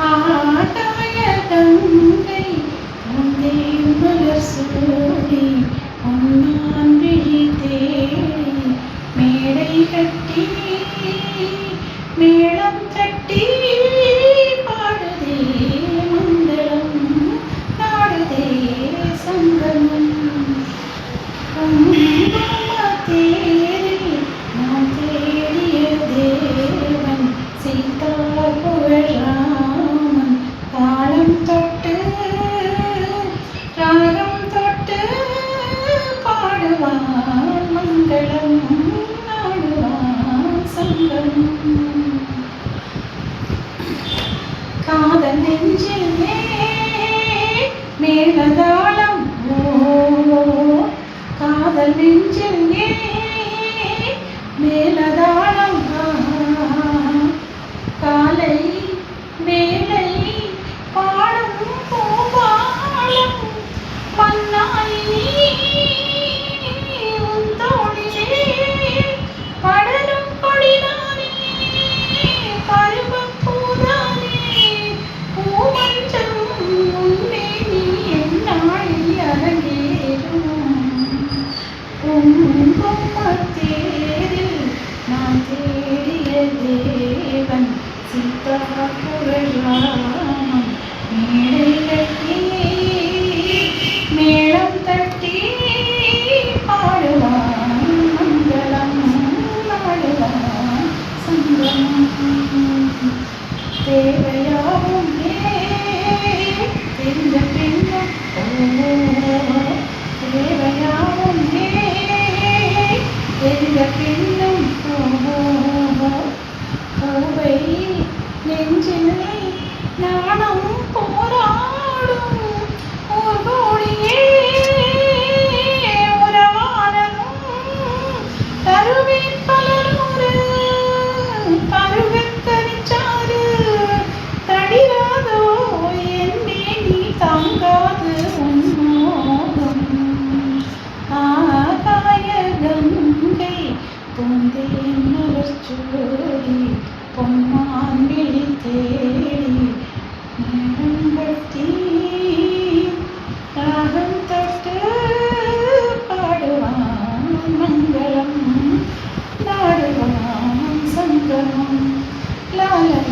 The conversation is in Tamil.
ஆகாய கங்கை முந்தே மலர் சூடி பொன்னான் விழி தேடி மேடை கட்டி மேளம் தட்டி பாடுதே மங்களம் நாடுதே சங்கமம் தேரில் நான் தேடிய தேவன் சீதா புகழாமன் தாளம் தொட்டு ராகம் தொட்டு பாடுவான் மங்களம் நாடுவான் சங்கமம் காதல் நெஞ்சில் மேலதாளம் காதல் நெஞ்சில் மேலதாளம் காலை மேலை பாடும் பூபாலம் மன்னாய் உன் தோளிலே படரும் கொடிதானே பருவப் பூதானே பூமஞ்சம் உன்னே நீ என்னாளில் அரங்கேறும் தேரில் நான் தேடிய தேவன் சீதா புகழாமன் மேடை கட்டி மேளம் தட்டி பாடுவான் மங்களம் நாடுவான் சங்கமம் தேவையாகும் தெரிந்த பின்னும் தேவையாகும் தெரிந்த பின்னும் பூவை நெஞ்சில் நாணம் போராடும் ஓர் கோடியே உறவானதும் தருவேன் பலனூறு பருவக்கரிச்சாறு தடிராதோ என்னே நீ தாங்காது உன்னோகம் ஆகாய கங்கை பூந்தேன் மலர் சூடி பொன்மான் விழி தேடி மேடம் கட்டி ராகம் தொட்டு பாடுவான் மங்களம் நாடுவான் சங்கமம் லா லா